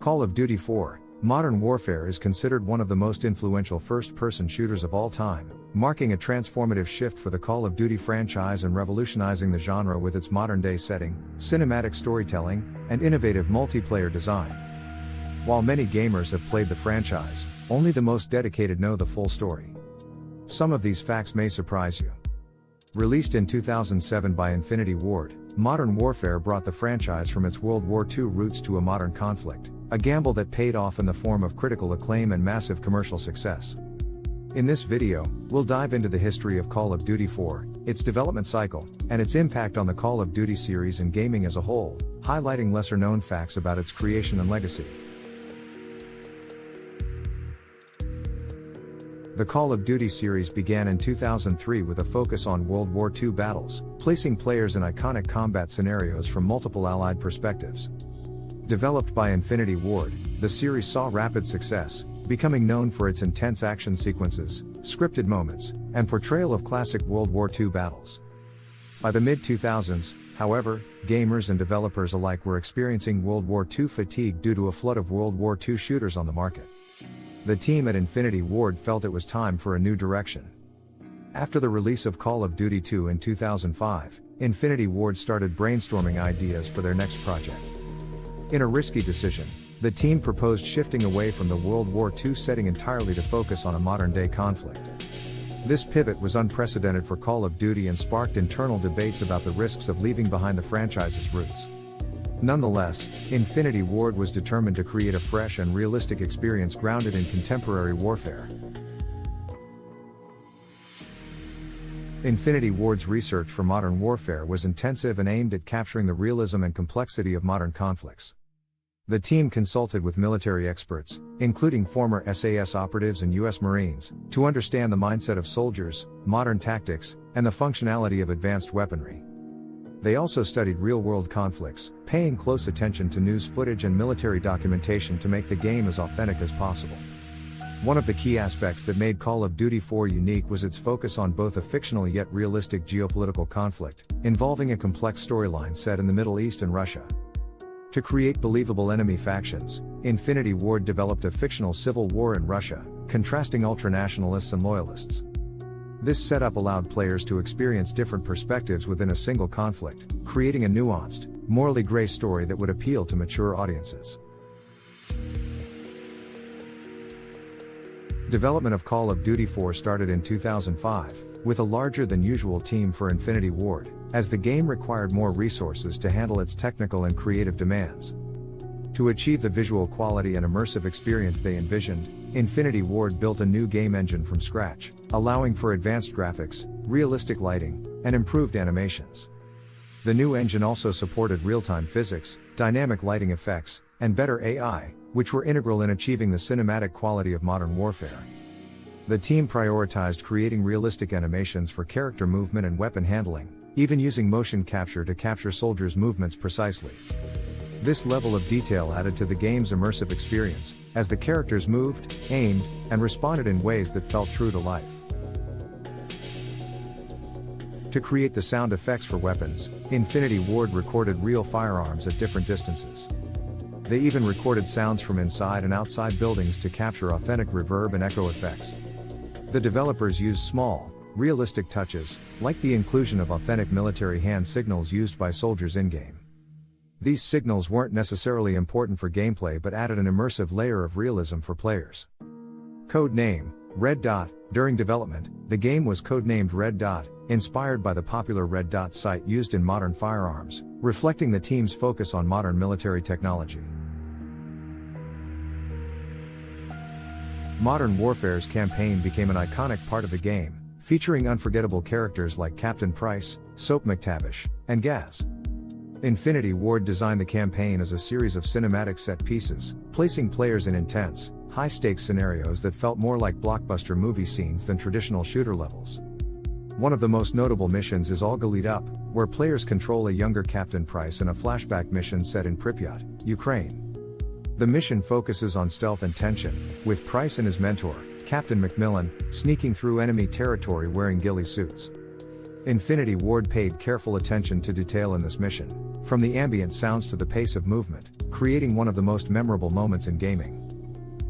Call of Duty 4, Modern Warfare is considered one of the most influential first-person shooters of all time, marking a transformative shift for the Call of Duty franchise and revolutionizing the genre with its modern-day setting, cinematic storytelling, and innovative multiplayer design. While many gamers have played the franchise, only the most dedicated know the full story. Some of these facts may surprise you. Released in 2007 by Infinity Ward, Modern Warfare brought the franchise from its World War II roots to a modern conflict, a gamble that paid off in the form of critical acclaim and massive commercial success. In this video, we'll dive into the history of Call of Duty 4, its development cycle, and its impact on the Call of Duty series and gaming as a whole, highlighting lesser-known facts about its creation and legacy. The Call of Duty series began in 2003 with a focus on World War II battles, placing players in iconic combat scenarios from multiple Allied perspectives. Developed by Infinity Ward, the series saw rapid success, becoming known for its intense action sequences, scripted moments, and portrayal of classic World War II battles. By the mid-2000s, however, gamers and developers alike were experiencing World War II fatigue due to a flood of World War II shooters on the market. The team at Infinity Ward felt it was time for a new direction. After the release of Call of Duty 2 in 2005, Infinity Ward started brainstorming ideas for their next project. In a risky decision, the team proposed shifting away from the World War II setting entirely to focus on a modern-day conflict. This pivot was unprecedented for Call of Duty and sparked internal debates about the risks of leaving behind the franchise's roots. Nonetheless, Infinity Ward was determined to create a fresh and realistic experience grounded in contemporary warfare. Infinity Ward's research for Modern Warfare was intensive and aimed at capturing the realism and complexity of modern conflicts. The team consulted with military experts, including former SAS operatives and U.S. Marines, to understand the mindset of soldiers, modern tactics, and the functionality of advanced weaponry. They also studied real-world conflicts, paying close attention to news footage and military documentation to make the game as authentic as possible. One of the key aspects that made Call of Duty 4 unique was its focus on both a fictional yet realistic geopolitical conflict, involving a complex storyline set in the Middle East and Russia. To create believable enemy factions, Infinity Ward developed a fictional civil war in Russia, contrasting ultranationalists and loyalists. This setup allowed players to experience different perspectives within a single conflict, creating a nuanced, morally gray story that would appeal to mature audiences. Development of Call of Duty 4 started in 2005, with a larger-than-usual team for Infinity Ward, as the game required more resources to handle its technical and creative demands. To achieve the visual quality and immersive experience they envisioned, Infinity Ward built a new game engine from scratch, allowing for advanced graphics, realistic lighting, and improved animations. The new engine also supported real-time physics, dynamic lighting effects, and better AI, which were integral in achieving the cinematic quality of Modern Warfare. The team prioritized creating realistic animations for character movement and weapon handling, even using motion capture to capture soldiers' movements precisely. This level of detail added to the game's immersive experience, as the characters moved, aimed, and responded in ways that felt true to life. To create the sound effects for weapons, Infinity Ward recorded real firearms at different distances. They even recorded sounds from inside and outside buildings to capture authentic reverb and echo effects. The developers used small, realistic touches, like the inclusion of authentic military hand signals used by soldiers in-game. These signals weren't necessarily important for gameplay but added an immersive layer of realism for players. Code name, Red Dot. During development, the game was codenamed Red Dot, inspired by the popular Red Dot sight used in modern firearms, reflecting the team's focus on modern military technology. Modern Warfare's campaign became an iconic part of the game, featuring unforgettable characters like Captain Price, Soap McTavish, and Gaz. Infinity Ward designed the campaign as a series of cinematic set pieces, placing players in intense, high-stakes scenarios that felt more like blockbuster movie scenes than traditional shooter levels. One of the most notable missions is All Galit Up, where players control a younger Captain Price in a flashback mission set in Pripyat, Ukraine. The mission focuses on stealth and tension, with Price and his mentor, Captain Macmillan, sneaking through enemy territory wearing ghillie suits. Infinity Ward paid careful attention to detail in this mission, from the ambient sounds to the pace of movement, creating one of the most memorable moments in gaming.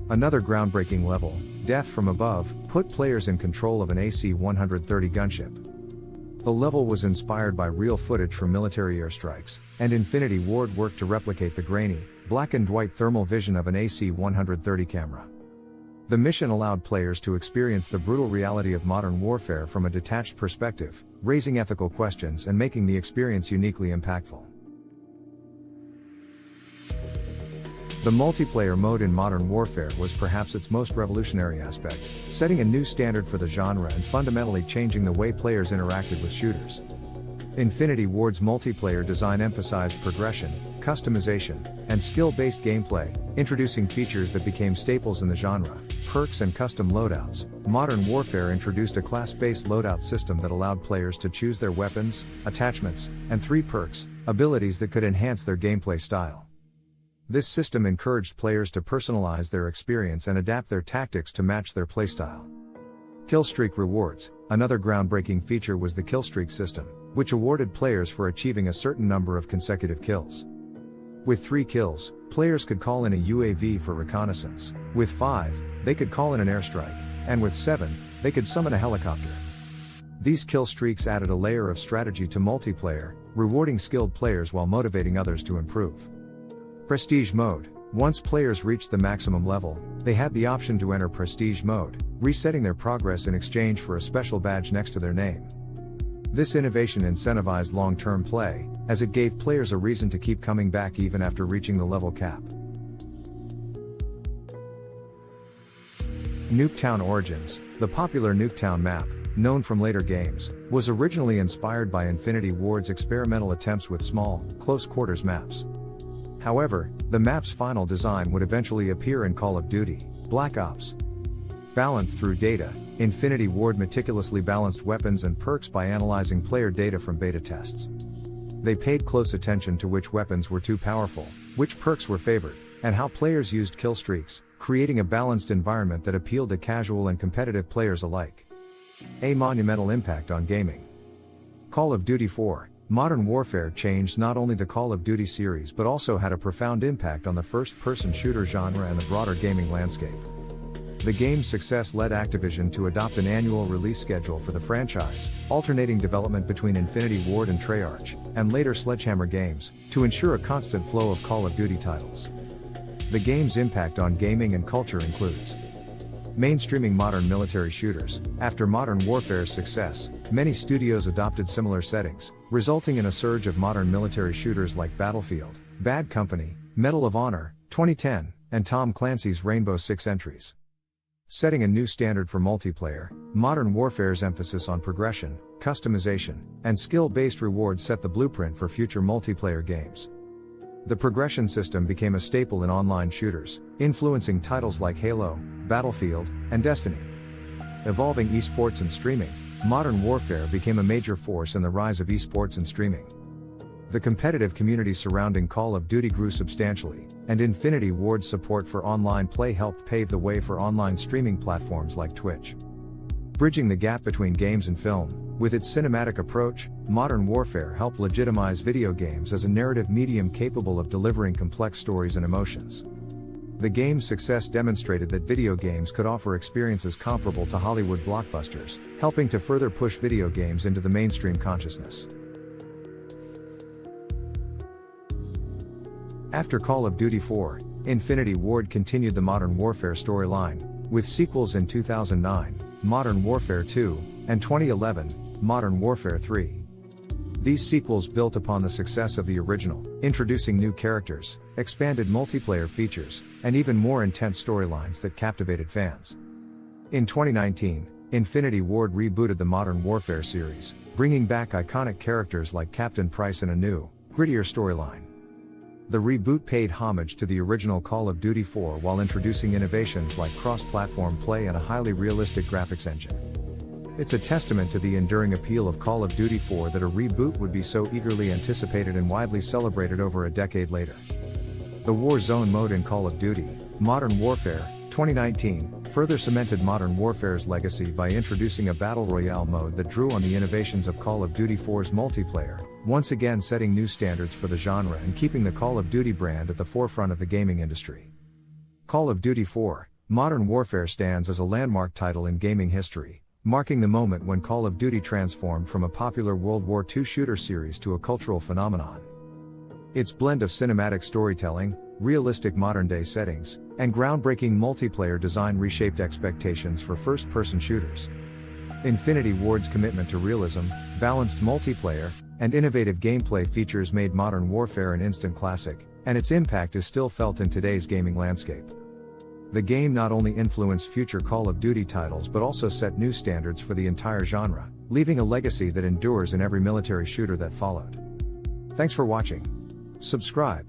Another groundbreaking level, Death from Above, put players in control of an AC-130 gunship. The level was inspired by real footage from military airstrikes, and Infinity Ward worked to replicate the grainy, black and white thermal vision of an AC-130 camera. The mission allowed players to experience the brutal reality of modern warfare from a detached perspective, raising ethical questions and making the experience uniquely impactful. The multiplayer mode in Modern Warfare was perhaps its most revolutionary aspect, setting a new standard for the genre and fundamentally changing the way players interacted with shooters. Infinity Ward's multiplayer design emphasized progression, customization, and skill-based gameplay, introducing features that became staples in the genre, perks and custom loadouts. Modern Warfare introduced a class-based loadout system that allowed players to choose their weapons, attachments, and 3 perks, abilities that could enhance their gameplay style. This system encouraged players to personalize their experience and adapt their tactics to match their playstyle. Killstreak rewards. Another groundbreaking feature was the killstreak system, which awarded players for achieving a certain number of consecutive kills. With 3 kills, players could call in a UAV for reconnaissance. With 5, they could call in an airstrike, and with 7, they could summon a helicopter. These kill streaks added a layer of strategy to multiplayer, rewarding skilled players while motivating others to improve. Prestige mode. Once players reached the maximum level, they had the option to enter Prestige mode, resetting their progress in exchange for a special badge next to their name. This innovation incentivized long-term play, as it gave players a reason to keep coming back even after reaching the level cap. Nuketown Origins. The popular Nuketown map, known from later games, was originally inspired by Infinity Ward's experimental attempts with small, close-quarters maps. However, the map's final design would eventually appear in Call of Duty: Black Ops. Balanced through data, Infinity Ward meticulously balanced weapons and perks by analyzing player data from beta tests. They paid close attention to which weapons were too powerful, which perks were favored, and how players used kill streaks, creating a balanced environment that appealed to casual and competitive players alike. A monumental impact on gaming. Call of Duty 4. Modern Warfare changed not only the Call of Duty series but also had a profound impact on the first-person shooter genre and the broader gaming landscape. The game's success led Activision to adopt an annual release schedule for the franchise, alternating development between Infinity Ward and Treyarch, and later Sledgehammer Games, to ensure a constant flow of Call of Duty titles. The game's impact on gaming and culture includes mainstreaming modern military shooters. After Modern Warfare's success, many studios adopted similar settings, resulting in a surge of modern military shooters like Battlefield, Bad Company, Medal of Honor, 2010, and Tom Clancy's Rainbow Six entries. Setting a new standard for multiplayer, Modern Warfare's emphasis on progression, customization, and skill-based rewards set the blueprint for future multiplayer games. The progression system became a staple in online shooters, influencing titles like Halo, Battlefield, and Destiny. Evolving esports and streaming, Modern Warfare became a major force in the rise of esports and streaming. The competitive community surrounding Call of Duty grew substantially, and Infinity Ward's support for online play helped pave the way for online streaming platforms like Twitch. Bridging the gap between games and film, with its cinematic approach, Modern Warfare helped legitimize video games as a narrative medium capable of delivering complex stories and emotions. The game's success demonstrated that video games could offer experiences comparable to Hollywood blockbusters, helping to further push video games into the mainstream consciousness. After Call of Duty 4, Infinity Ward continued the Modern Warfare storyline, with sequels in 2009, Modern Warfare 2, and 2011, Modern Warfare 3. These sequels built upon the success of the original, introducing new characters, expanded multiplayer features, and even more intense storylines that captivated fans. In 2019, Infinity Ward rebooted the Modern Warfare series, bringing back iconic characters like Captain Price and a new, grittier storyline. The reboot paid homage to the original Call of Duty 4 while introducing innovations like cross-platform play and a highly realistic graphics engine. It's a testament to the enduring appeal of Call of Duty 4 that a reboot would be so eagerly anticipated and widely celebrated over a decade later. The Warzone mode in Call of Duty: Modern Warfare 2019 further cemented Modern Warfare's legacy by introducing a battle royale mode that drew on the innovations of Call of Duty 4's multiplayer, once again setting new standards for the genre and keeping the Call of Duty brand at the forefront of the gaming industry. Call of Duty 4, Modern Warfare stands as a landmark title in gaming history, marking the moment when Call of Duty transformed from a popular World War II shooter series to a cultural phenomenon. Its blend of cinematic storytelling, realistic modern-day settings, and groundbreaking multiplayer design reshaped expectations for first-person shooters. Infinity Ward's commitment to realism, balanced multiplayer, and innovative gameplay features made Modern Warfare an instant classic, and its impact is still felt in today's gaming landscape. The game not only influenced future Call of Duty titles but also set new standards for the entire genre, leaving a legacy that endures in every military shooter that followed. Thanks for watching. Subscribe.